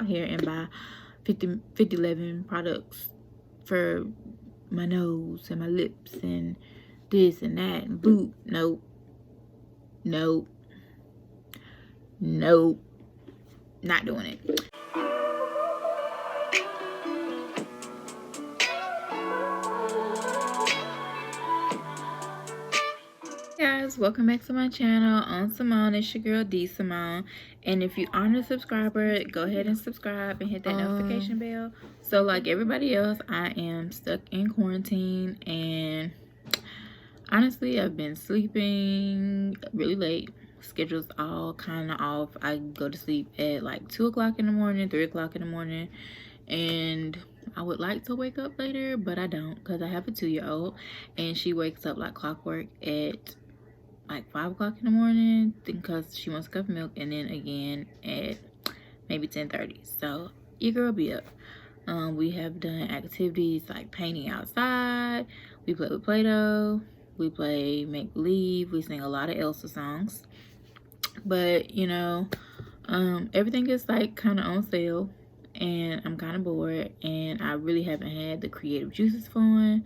here and buy 50 products for my nose and my lips and this and that and boop. Nope. Nope. Nope. Not doing it. Guys, welcome back to my channel. I'm Simone. It's your girl D Simone, and if you aren't a subscriber, go ahead and subscribe and hit that notification bell. So like everybody else, I am stuck in quarantine, and honestly I've been sleeping really late. Schedule's all kind of off. I go to sleep at like 2 o'clock in the morning, 3 o'clock in the morning, and I would like to wake up later, but I don't, because I have a 2-year-old and she wakes up like clockwork at like 5 o'clock in the morning because she wants a cup of milk, and then again at maybe 10:30. So your girl be up. We have done activities like painting outside, we play with Play-Doh, we play make believe, we sing a lot of Elsa songs, but you know, everything is like kind of on sale, and I'm kind of bored, and I really haven't had the creative juices flowing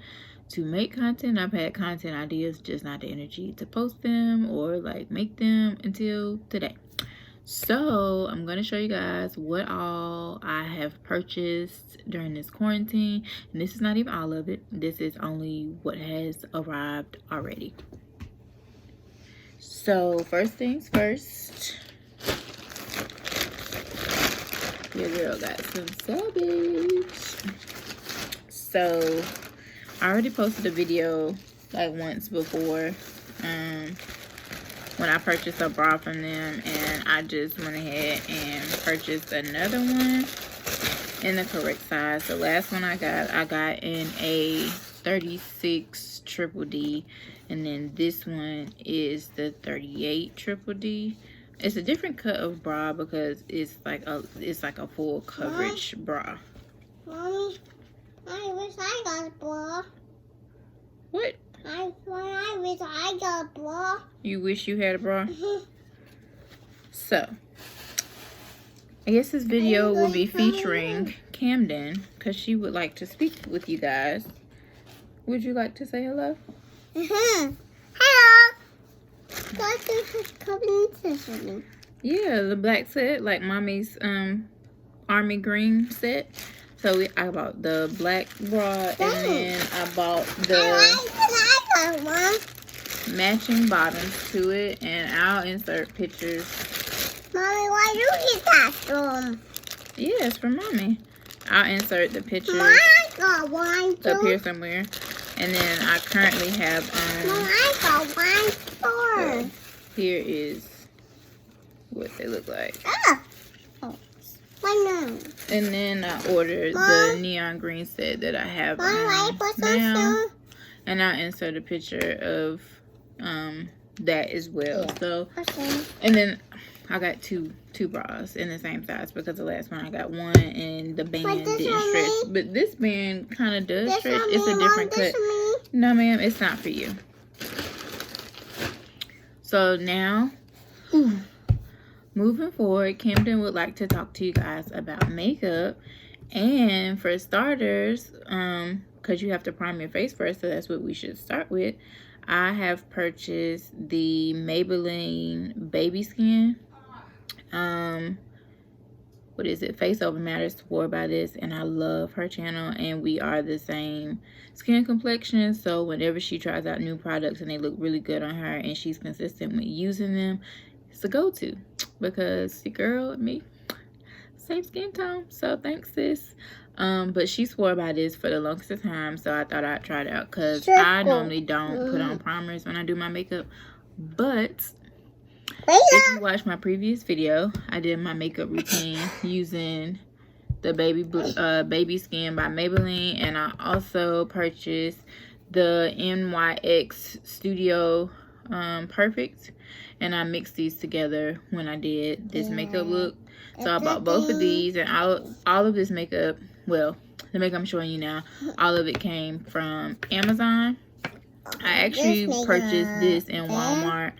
to make content. I've had content ideas, just not the energy to post them or like make them until today. So I'm going to show you guys what all I have purchased during this quarantine, and this is not even all of it. This is only what has arrived already. So first things first, your girl got some savage. So I already posted a video like once before when I purchased a bra from them, and I just went ahead and purchased another one in the correct size. The last one I got in a 36 triple D, and then this one is the 38 triple D. It's a different cut of bra because it's like a full coverage bra. Mommy, I wish I got a bra. What? I wish I got a bra. You wish you had a bra? So, I guess this video will be featuring Camden, because she would like to speak with you guys. Would you like to say hello? Hello. Coming. Yeah, the black set, like mommy's army green set. So I bought the black bra, and then I bought the matching bottoms to it, and I'll insert pictures. Mommy, why you get that from? Yeah, it's from mommy. I'll insert the pictures Mom, I got one too. up here somewhere. And then I currently have Mom, I got one too. Here is what they look like. Oh, my nose. And then I ordered the neon green set that I have now, and I'll insert a picture of that as well. So, and then I got two bras in the same size, because the last one I got one and the band didn't stretch, but this band kind of does stretch. It's a different cut. No ma'am, it's not for you. So now, moving forward, Camden would like to talk to you guys about makeup. And for starters, because you have to prime your face first, so that's what we should start with, I have purchased the Maybelline Baby Skin. What is it? Face Over Matters swore by this, and I love her channel, and we are the same skin complexion. So whenever she tries out new products and they look really good on her and she's consistent with using them, it's a go-to, because your girl and me, same skin tone. So thanks, sis. But she swore by this for the longest of time, so I thought I'd try it out, because I normally don't put on primers when I do my makeup. But if you watch my previous video, I did my makeup routine using the Baby Skin by Maybelline, and I also purchased the NYX Studio Perfect, and I mixed these together when I did this makeup look. So I bought both of these, and all of this makeup, well, the makeup I'm showing you now, all of it came from Amazon. I actually purchased this in Walmart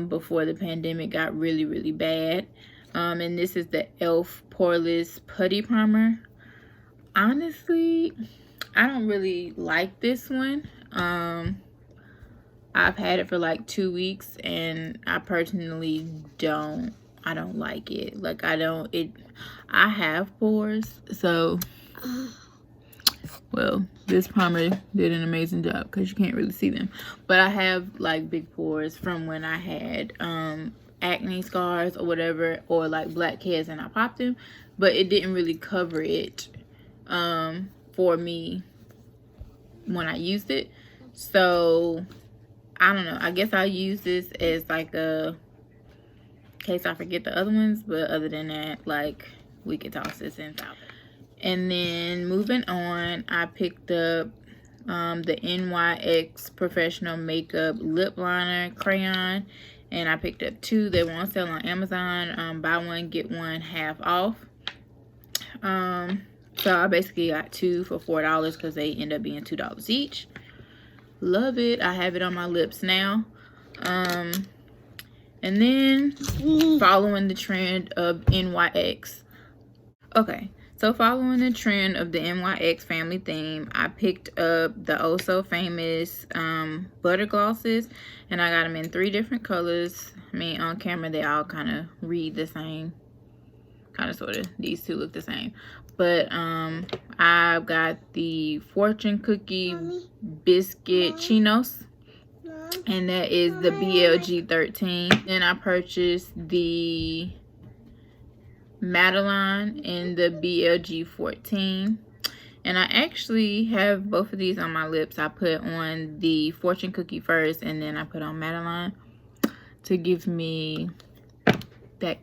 before the pandemic got really, really bad. And this is the E.L.F. Poreless Putty Primer. Honestly, I don't really like this one. I've had it for like 2 weeks, and I personally don't like it. Like, I have pores, so, well, this primer did an amazing job because you can't really see them. But I have like big pores from when I had acne scars or whatever, or like blackheads, and I popped them, but it didn't really cover it for me when I used it. So I don't know, I guess I'll use this as like a case I forget the other ones, but other than that, like, we could toss this in. And then moving on, I picked up the NYX Professional Makeup Lip Liner Crayon, and I picked up 2. They were on sale on Amazon, buy one get one half off. So I basically got 2 for $4 because they end up being $2 each. Love it. I have it on my lips now. And then following the trend of NYX. Okay, so following the trend of the NYX family theme, I picked up the oh so famous butter glosses, and I got them in 3 different colors. I mean, on camera they all kind of read the same, kind of sort of. These 2 look the same, but I've got the fortune cookie biscuit chinos, and that is the BLG 13. Then I purchased the Madeline in the BLG 14, and I actually have both of these on my lips. I put on the fortune cookie first, and then I put on Madeline to give me that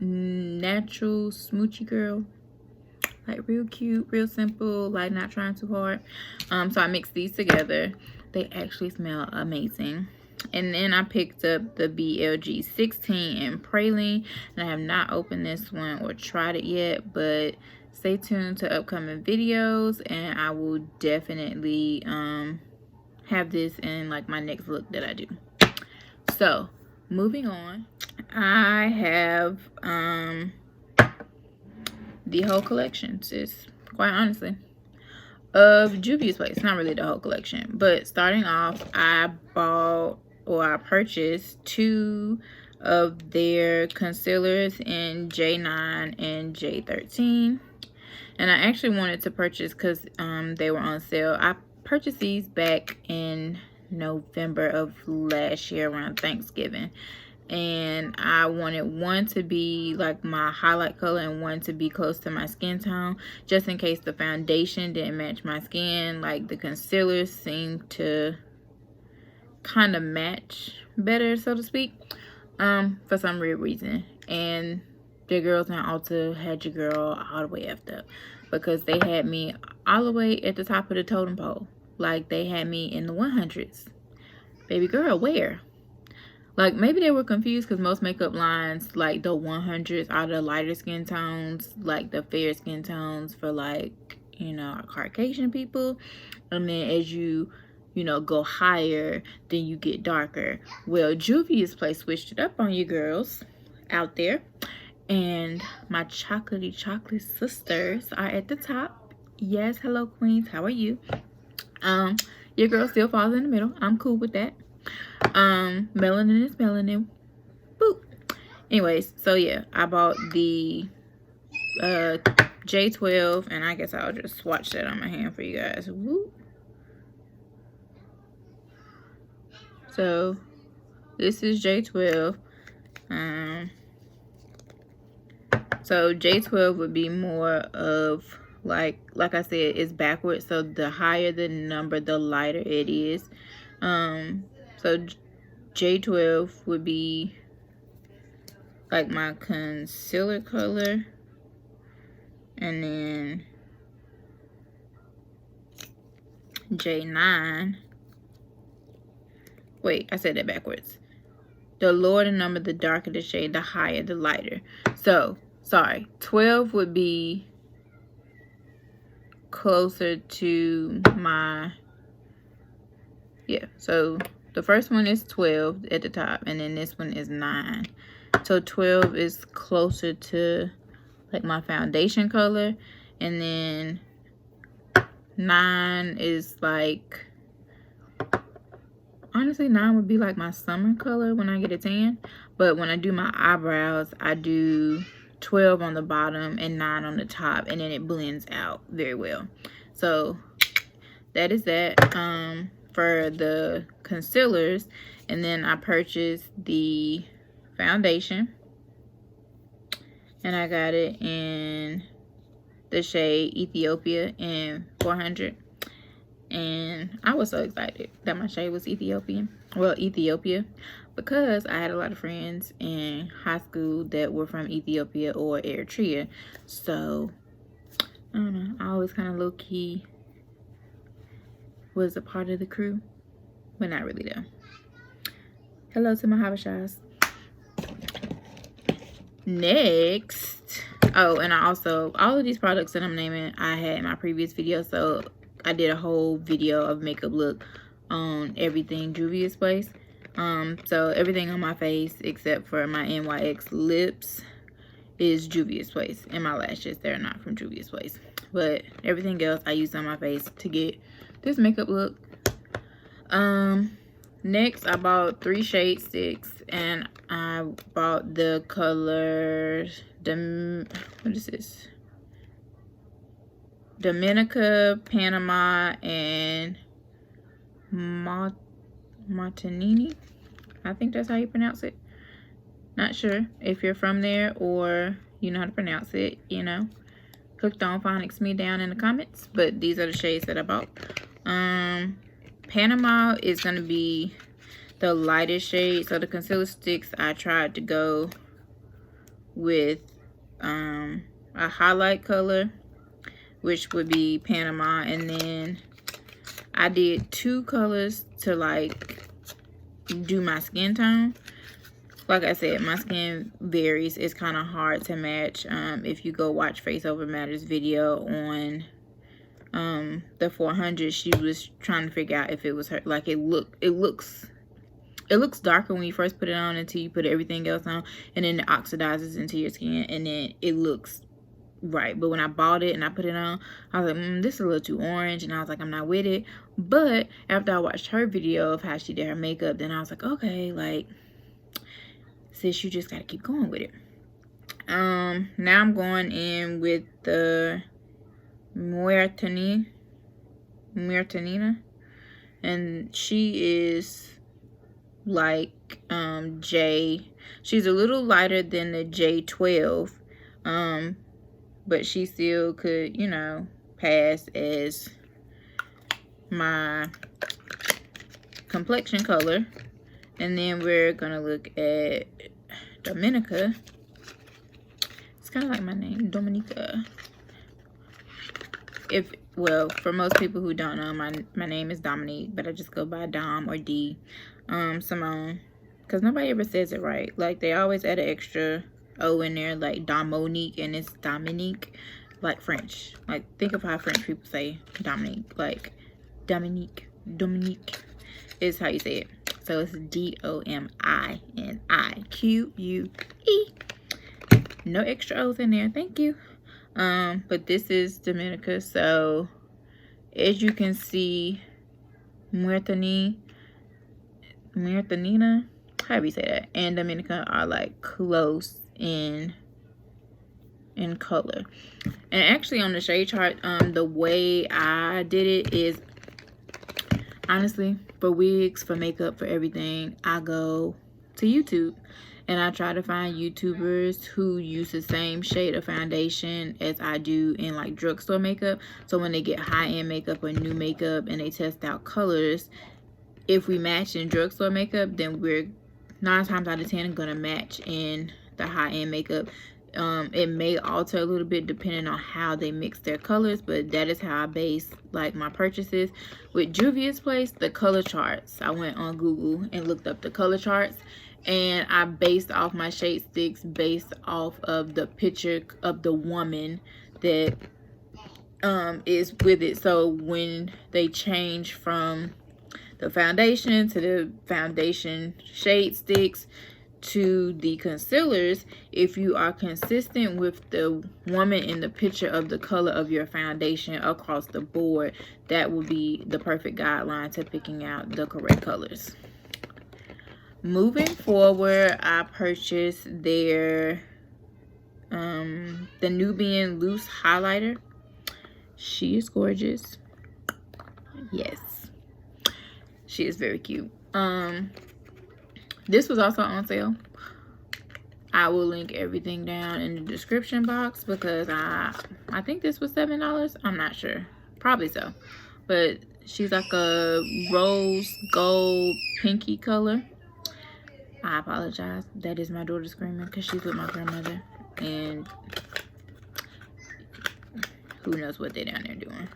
natural smoochy girl, like real cute, real simple, like not trying too hard. So I mixed these together. They actually smell amazing. And then I picked up the BLG 16 in Praline, and I have not opened this one or tried it yet, but stay tuned to upcoming videos, and I will definitely have this in like my next look that I do. So moving on, I have the whole collection, sis, quite honestly, of JUVIA'S place. Not really the whole collection, but starting off, I purchased 2 of their concealers in J9 and J13, and I actually wanted to purchase because they were on sale. I purchased these back in November of last year around Thanksgiving, and I wanted one to be like my highlight color and one to be close to my skin tone, just in case the foundation didn't match my skin. Like, the concealers seemed to kind of match better, so to speak, for some weird reason. And the girls in Ulta had your girl all the way effed up, because they had me all the way at the top of the totem pole. Like, they had me in the 100s. Baby girl, where? Like, maybe they were confused because most makeup lines, like the 100s, are the lighter skin tones, like the fair skin tones for, like, you know, Caucasian people. And then as you know, go higher, then you get darker. Well, JUVIA'S place switched it up on you girls out there, and my chocolatey chocolate sisters are at the top. Yes, hello queens, how are you? Your girl still falls in the middle. I'm cool with that. Melanin is melanin. Boop. Anyways, so yeah, I bought the J12, and I guess I'll just swatch that on my hand for you guys. Woo. So this is J12. So J12 would be more of like I said, it's backwards. So the higher the number, the lighter it is. So J12 would be like my concealer color, and then J9, wait, I said that backwards. The lower the number, the darker the shade, the higher the lighter. So sorry, 12 would be closer to my, yeah, so the first one is 12 at the top, and then this one is 9. So 12 is closer to like my foundation color, and then 9 is like, honestly 9 would be like my summer color when I get a tan. But when I do my eyebrows, I do 12 on the bottom and 9 on the top, and then it blends out very well. So that is that for the concealers. And then I purchased the foundation, and I got it in the shade Ethiopia in 400. And I was so excited that my shade was Ethiopia, because I had a lot of friends in high school that were from Ethiopia or Eritrea. So I don't know, I always kind of low-key was a part of the crew, but not really though. Hello to my Habashas. Next, oh, and I also, all of these products that I'm naming I had in my previous video, so I did a whole video of makeup look on everything JUVIA'S place. So everything on my face except for my NYX lips is JUVIA'S place, and my lashes, they're not from JUVIA'S place, but everything else I use on my face to get this makeup look. Next I bought 3 shade sticks, and I bought the colors, what is this, Dominica, Panama, and Mauritania. I think that's how you pronounce it. Not sure if you're from there or you know how to pronounce it, you know. Hooked on phonics me down in the comments. But these are the shades that I bought. Panama is going to be the lightest shade. So the concealer sticks, I tried to go with a highlight color, which would be Panama. And then I did 2 colors to like do my skin tone. Like I said, my skin varies. It's kind of hard to match. If you go watch Face Over Matters video on the 400, she was trying to figure out if it was her. Like it looks darker when you first put it on until you put everything else on, and then it oxidizes into your skin, and then it looks right. But when I bought it and I put it on, I was like, this is a little too orange, and I was like, I'm not with it. But after I watched her video of how she did her makeup, then I was like, okay, like, sis, you just gotta keep going with it. Now I'm going in with the Mauritania, and she is like she's a little lighter than the J12, but she still could, you know, pass as my complexion color. And then we're gonna look at Dominica. It's kind of like my name, Dominica. Well, for most people who don't know, my name is Dominique, but I just go by Dom or D. Simone, because nobody ever says it right. Like, they always add an extra O in there, like Dominique, and it's Dominique, like French. Like, think of how French people say Dominique. Like, Dominique is how you say it. So it's D-O-M-I-N-I-Q-U-E. No extra O's in there, thank you. But this is Dominica. So as you can see, Mauritania, however you say that, and Dominica are like close in color. And actually on the shade chart, the way I did it is, honestly, for wigs, for makeup, for everything, I go to YouTube and I try to find YouTubers who use the same shade of foundation as I do in like drugstore makeup. So when they get high-end makeup or new makeup and they test out colors, if we match in drugstore makeup, then we're 9 times out of 10 gonna match in the high-end makeup. It may alter a little bit depending on how they mix their colors, but that is how I base like my purchases. With JUVIA'S place, the color charts, I went on Google and looked up the color charts, and I based off my shade sticks based off of the picture of the woman that is with it. So when they change from the foundation to the foundation shade sticks, to the concealers, if you are consistent with the woman in the picture of the color of your foundation across the board, that will be the perfect guideline to picking out the correct colors. Moving forward, I purchased their the Nubian loose highlighter. She is gorgeous. Yes, she is very cute. This was also on sale. I will link everything down in the description box because I think this was $7. I'm not sure, probably so. But she's like a rose gold pinky color. I apologize, that is my daughter screaming because she's with my grandmother and who knows what they're down there doing.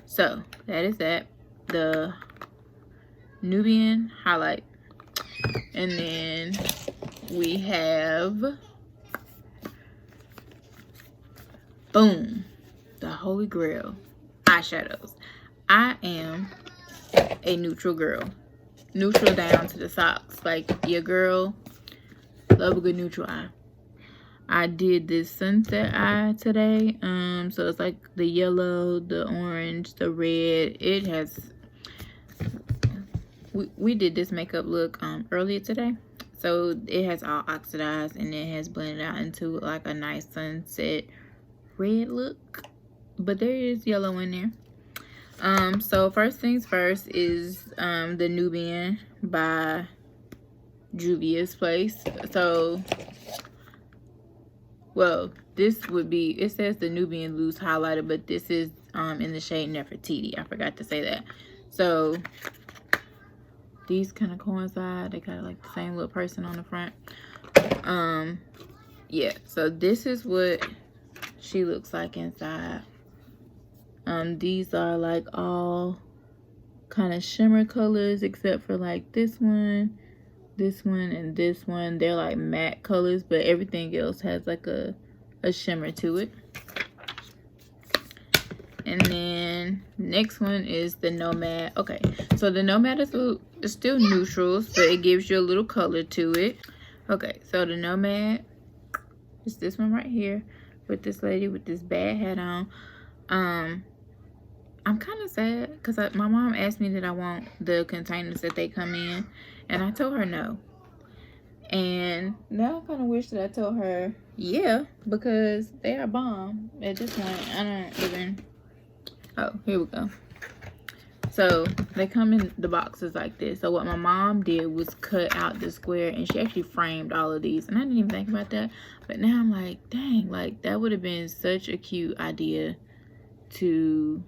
So that is that, the Nubian highlight. And then we have, boom, the holy grail, eyeshadows. I am a neutral girl, neutral down to the socks. Like your girl love a good neutral eye. I did this sunset eye today. So it's like the yellow, the orange, the red. It has, we did this makeup look earlier today, so it has all oxidized and it has blended out into like a nice sunset red look, but there is yellow in there. So first things first is the Nubian by JUVIA'S place. So, well, this would be, it says the Nubian loose highlighter, but this is in the shade Nefertiti. I forgot to say that. So these kind of coincide. They got like the same little person on the front. Yeah, so this is what she looks like inside. These are like all kind of shimmer colors except for like this one, and this one. They're like matte colors, but everything else has like a shimmer to it. And then next one is the Nomad. Okay, so the Nomad is still neutrals, but it gives you a little color to it. Okay, so the Nomad is this one right here with this lady with this bad hat on. I'm kind of sad because my mom asked me that I want the containers that they come in, and I told her no. And now I kind of wish that I told her yeah, because they are bomb at this point. I don't even. Oh, here we go. So they come in the boxes like this. So what my mom did was cut out the square, and she actually framed all of these, and I didn't even think about that. But now I'm like, dang, like that would have been such a cute idea to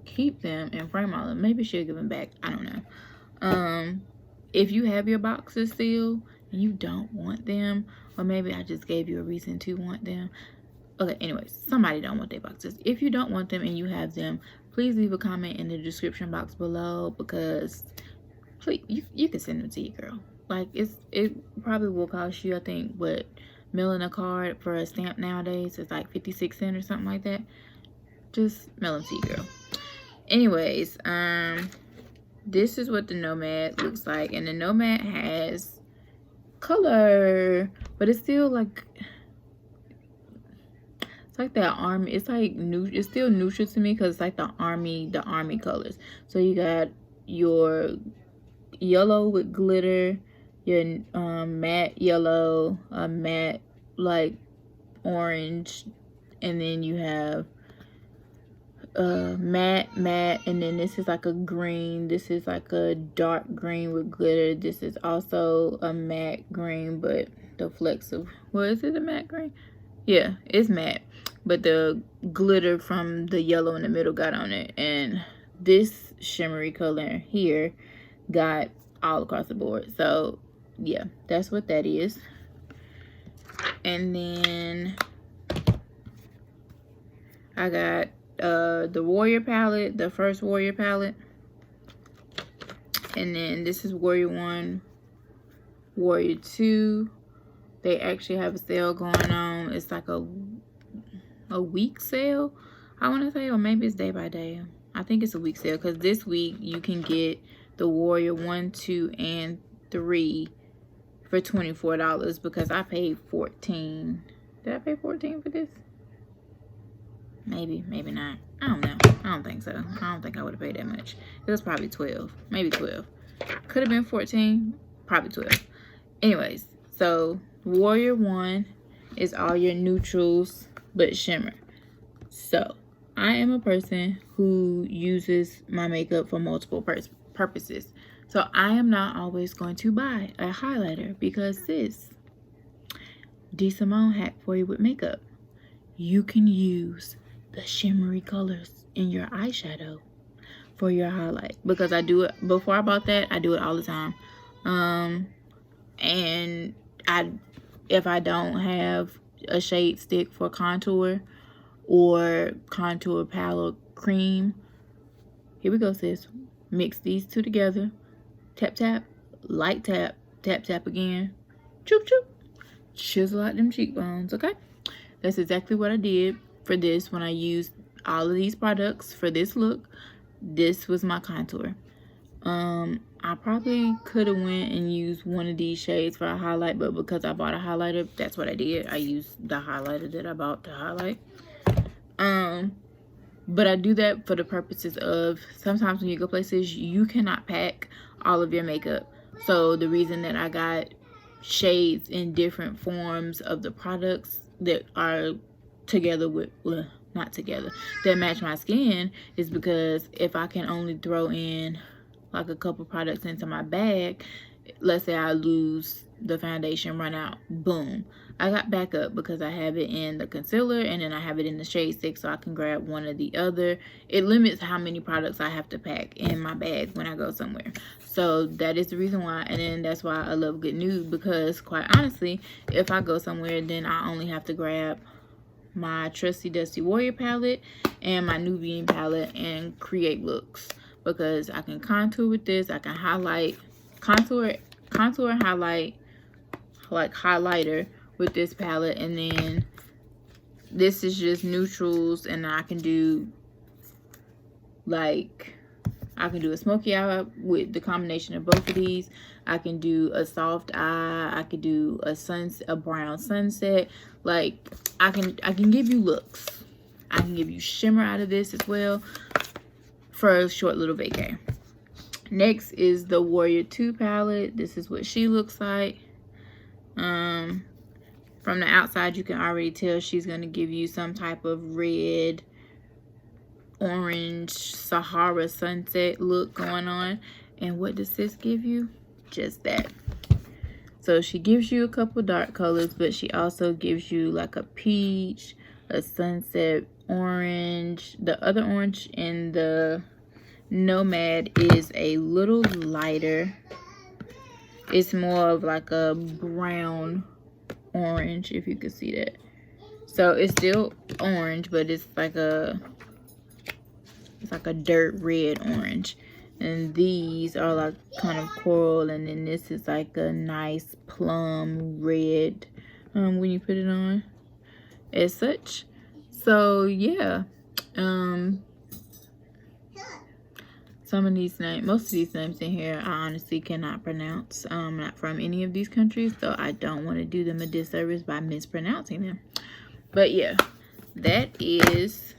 keep them and frame all of them. Maybe she'll give them back, I don't know. If you have your boxes still and you don't want them, or maybe I just gave you a reason to want them. Okay, anyways, somebody don't want their boxes. If you don't want them and you have them, please leave a comment in the description box below, because please, you can send them to your girl. Like it probably will cost you, I think, what, mailing a card for a stamp nowadays is like 56 cents or something like that. Just mail them to your girl. Anyways, this is what the Nomad looks like, and the Nomad has color, but it's still like, it's like that army, it's like new, it's still neutral to me because it's like the army colors. So you got your yellow with glitter, your matte yellow, matte like orange, and then you have matte, and then this is like a green, this is like a dark green with glitter, this is also a matte green, but the flecks of, well, is it a matte green? Yeah, it's matte, but the glitter from the yellow in the middle got on it, and this shimmery color here got all across the board. So yeah, that's what that is. And then I got the Warrior palette, the first Warrior palette, and then this is Warrior 1, Warrior 2. They actually have a sale going on. It's like a week sale, I want to say, or maybe it's day by day. I think it's a week sale, because this week you can get the Warrior 1, 2, and 3 for $24 because I paid $14. Did I pay $14 for this? Maybe not. I don't know. I don't think so. I don't think I would have paid that much. It was probably 12, maybe 12. Could have been 14, probably 12. Anyways, so Warrior 1 is all your neutrals but shimmer. So I am a person who uses my makeup for multiple purposes. So I am not always going to buy a highlighter because this D. Simone hack for you with makeup. You can use the shimmery colors in your eyeshadow for your highlight, because I do it before I bought that. I do it all the time. And if I don't have a shade stick for contour or contour palette cream, here we go, sis. Mix these two together. Tap tap, light tap, tap tap again. Choop choop. Chisel out them cheekbones. Okay, that's exactly what I did for this when I used all of these products for this look. This was my contour. I probably could have went and used one of these shades for a highlight, but because I bought a highlighter, that's what I did. I used the highlighter that I bought to highlight. But I do that for the purposes of sometimes when you go places, you cannot pack all of your makeup. So the reason that I got shades in different forms of the products that are together with, well, not together, that match my skin, is because if I can only throw in like a couple products into my bag, let's say I lose the foundation, run out, boom, I got backup because I have it in the concealer and then I have it in the shade stick, so I can grab one or the other. It limits how many products I have to pack in my bag when I go somewhere. So that is the reason why. And then that's why I love good nude, because quite honestly, if I go somewhere, then I only have to grab my trusty dusty Warrior palette and my Nubian palette and create looks, because I can contour with this. I can highlight, contour and highlight, like highlighter with this palette, and then this is just neutrals, and I can do like, I can do a smoky eye with the combination of both of these. I can do a soft eye. I could do a brown sunset. Like, I can give you looks. I can give you shimmer out of this as well for a short little vacay. Next is the Warrior 2 palette. This is what she looks like. From the outside, you can already tell she's going to give you some type of red, orange, Sahara sunset look going on. And what does this give you? Just that. So she gives you a couple dark colors, but she also gives you like a peach, a sunset orange. The other orange in the Nomad is a little lighter. It's more of like a brown orange, if you could see that. So it's still orange, but it's like a dirt red orange. And these are like kind of coral, and then this is like a nice plum red when you put it on as such. So yeah, some of these names, most of these names in here, I honestly cannot pronounce. I'm not from any of these countries, so I don't want to do them a disservice by mispronouncing them. But yeah, that is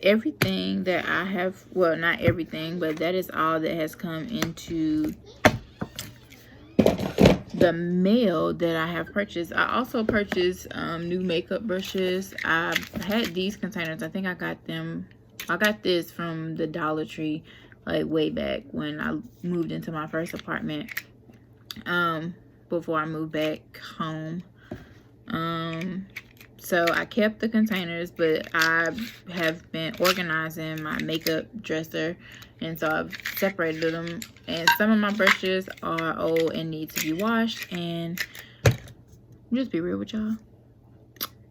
everything that I have. Well, not everything, but that is all that has come into the mail that I have purchased. I also purchased new makeup brushes. I had these containers. I think I got this from the Dollar Tree, like way back when I moved into my first apartment, before I moved back home. So I kept the containers, but I have been organizing my makeup dresser, and so I've separated them. And some of my brushes are old and need to be washed. And just be real with y'all,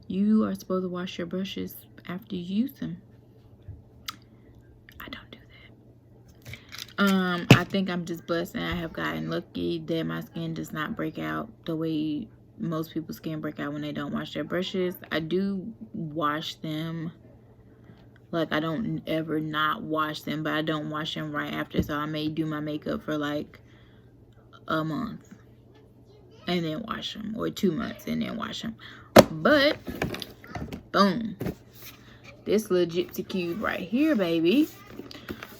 you are supposed to wash your brushes after you use them. I don't do that. I think I'm just blessed, and I have gotten lucky that my skin does not break out the way most people's skin break out when they don't wash their brushes. I do wash them. Like, I don't ever not wash them, but I don't wash them right after. So I may do my makeup for like a month and then wash them, or 2 months and then wash them. But boom, this little gypsy cube right here, baby,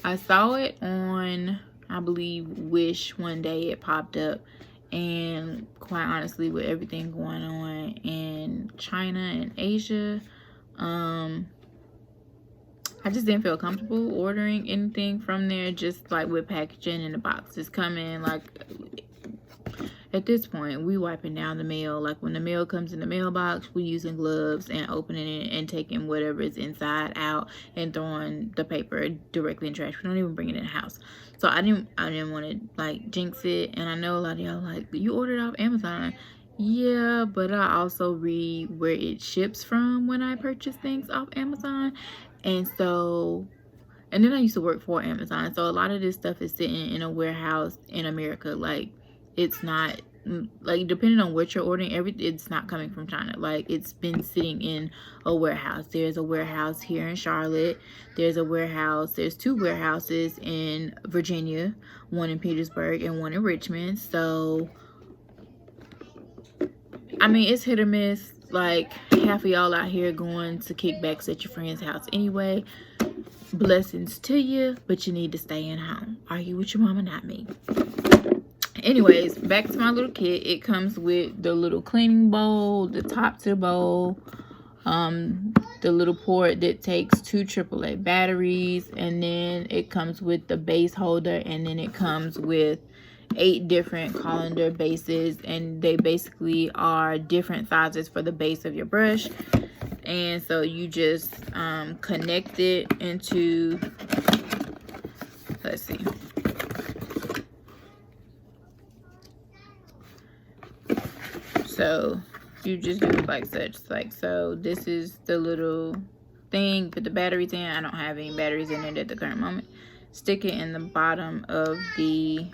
I saw it on, I believe, Wish one day. It popped up, and quite honestly, with everything going on in China and Asia, I just didn't feel comfortable ordering anything from there, just like with packaging and the boxes coming. Like, at this point, we wiping down the mail. Like, when the mail comes in the mailbox, we using gloves and opening it and taking whatever is inside out and throwing the paper directly in trash. We don't even bring it in the house. So I didn't want to like jinx it. And I know a lot of y'all like, you ordered off Amazon. Yeah, but I also read where it ships from when I purchase things off Amazon. And so, and then I used to work for Amazon, so a lot of this stuff is sitting in a warehouse in America. Like, it's not, like, depending on what you're ordering, it's not coming from China. Like, it's been sitting in a warehouse. There's a warehouse here in Charlotte. There's 2 warehouses in Virginia, one in Petersburg and one in Richmond. So, I mean, it's hit or miss. Like, half of y'all out here going to kickbacks at your friend's house anyway. Blessings to you, but you need to stay in home. Argue with your mama, not me. Anyways, back to my little kit. It comes with the little cleaning bowl, the top to the bowl, the little port that takes 2 AAA batteries, and then it comes with the base holder, and then it comes with 8 different colander bases, and they basically are different sizes for the base of your brush. And so you just connect it into, let's see, so you just do it like such, like so. This is the little thing, put the batteries in. I don't have any batteries in it at the current moment. Stick it in the bottom of the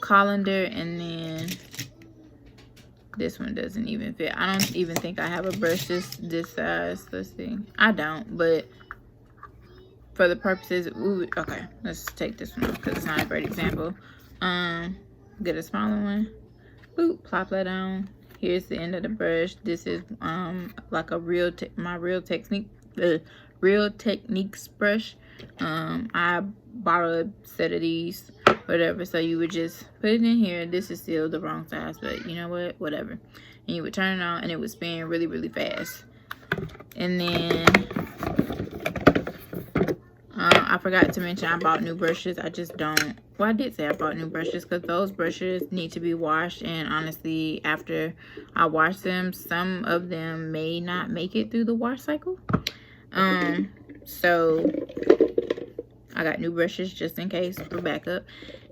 colander, and then this one doesn't even fit. I don't even think I have a brush this size. Let's see, I don't, but for the purposes, ooh, okay, let's take this one off because it's not a great example. Get a smaller one, boop, plop that on. Here's the end of the brush. This is like a my Real Techniques brush. I borrowed a set of these, whatever. So you would just put it in here. This is still the wrong size, but you know what, whatever. And you would turn it on, and it would spin really, really fast. And then I forgot to mention I bought new brushes. I just don't, well, I did say I bought new brushes because those brushes need to be washed, and honestly, after I wash them, some of them may not make it through the wash cycle. So I got new brushes just in case for backup.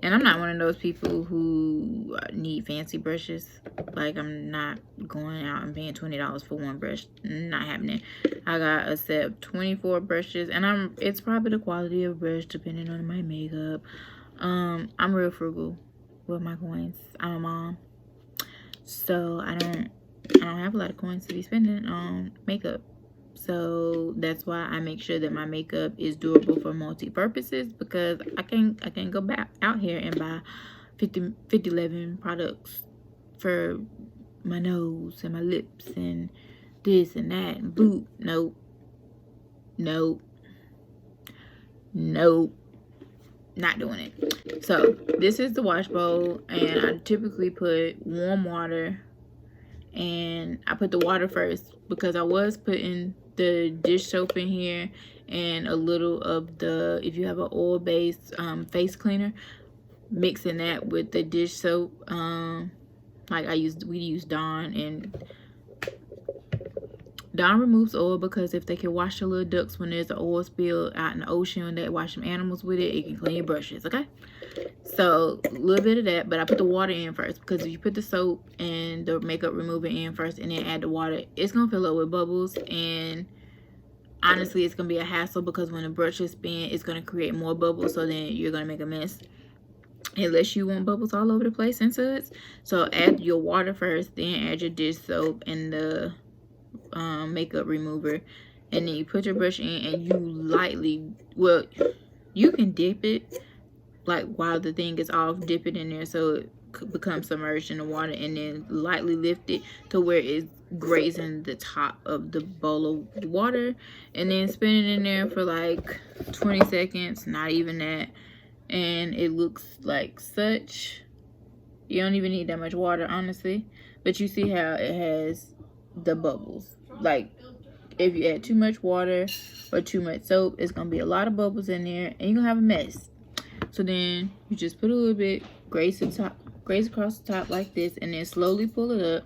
And I'm not one of those people who need fancy brushes. Like, I'm not going out and paying $20 for one brush. Not happening. I got a set of 24 brushes, and it's probably the quality of brush depending on my makeup. I'm real frugal with my coins. I'm a mom, so I don't have a lot of coins to be spending on makeup. So that's why I make sure that my makeup is durable for multi-purposes, because I can't go back out here and buy 11 products for my nose and my lips and this and that and boop. Nope. Not doing it. So this is the wash bowl, and I typically put warm water, and I put the water first because I was putting the dish soap in here and a little of the, if you have an oil-based face cleaner, mixing that with the dish soap. Like we use Dawn, and Dawn removes oil, because if they can wash the little ducks when there's an oil spill out in the ocean and they wash some animals with it, it can clean your brushes, okay? So a little bit of that, but I put the water in first, because if you put the soap and the makeup remover in first and then add the water, it's gonna fill up with bubbles, and honestly it's gonna be a hassle, because when the brush is spin, it's gonna create more bubbles, so then you're gonna make a mess unless you want bubbles all over the place and suds. So add your water first, then add your dish soap and the makeup remover, and then you put your brush in, and you lightly, well, you can dip it, like while the thing is off, dip it in there, so become submerged in the water, and then lightly lift it to where it's grazing the top of the bowl of water, and then spin it in there for like 20 seconds, not even that, and it looks like such. You don't even need that much water, honestly, but you see how it has the bubbles. Like if you add too much water or too much soap, it's gonna be a lot of bubbles in there and you're gonna have a mess. So then you just put a little bit, graze across the top like this, and then slowly pull it up.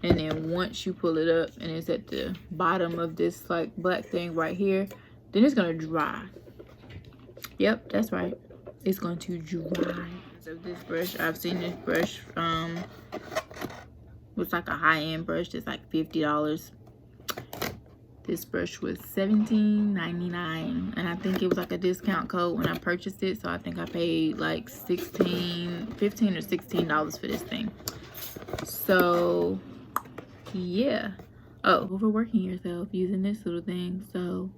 And then once you pull it up and it's at the bottom of this like black thing right here, then it's gonna dry. Yep, that's right, it's going to dry. So this brush, I've seen this brush it's like a high-end brush. It's like $50. This brush was $17.99, and I think it was like a discount code when I purchased it, so I think I paid like $15 or $16 for this thing. So yeah. Oh, overworking yourself using this little thing. So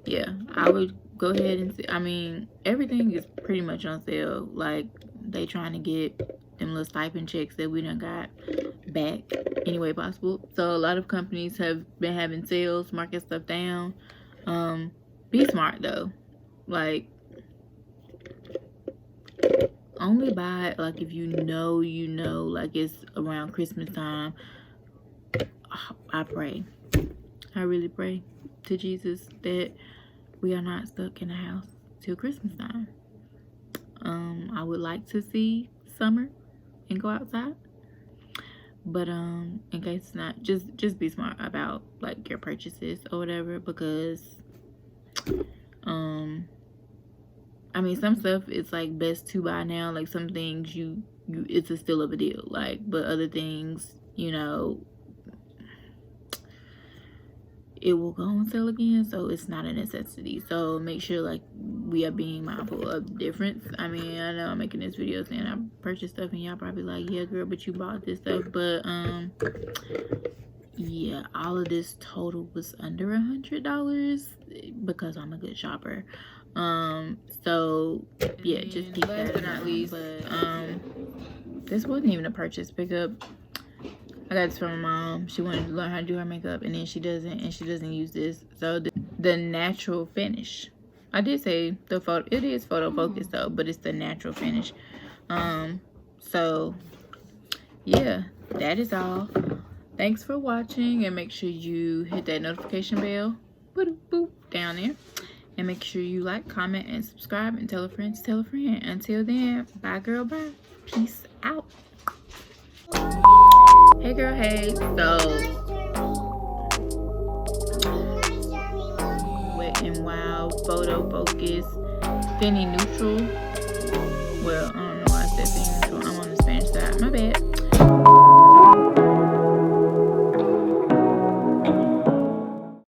yeah, I would go ahead and see. I mean, everything is pretty much on sale. Like, they trying to get them little stipend checks that we done got back any way possible. So a lot of companies have been having sales, marking stuff down. Be smart though. Like, only buy like if you know like it's around Christmas time. I pray, I really pray to Jesus that we are not stuck in the house till Christmas time. I would like to see summer and go outside, but in case it's not, just be smart about like your purchases or whatever, because I mean, some stuff it's like best to buy now. Like some things you it's a still of a deal, like, but other things, you know, it will go on sale again, so it's not a necessity. So make sure like we are being mindful of the difference. I mean, I know I'm making this video saying I purchased stuff and y'all probably like, yeah girl, but you bought this stuff. But yeah, all of this total was under $100 because I'm a good shopper. So yeah, just keep that in mind. But this wasn't even a purchase pickup. I got this from my mom. She wanted to learn how to do her makeup, and then she doesn't use this. So the natural finish, I did say the photo, it is photo focus though, but it's the natural finish. So yeah, that is all. Thanks for watching, and make sure you hit that notification bell, boop, boop, down there, and make sure you like, comment, and subscribe, and tell a friend to tell a friend. Until then, bye girl, bye. Peace out. Hey girl, hey. So Wet n Wild Photo Focus Finny Neutral. Well, I don't know why I said Finny Neutral. I'm on the Spanish side, my bad.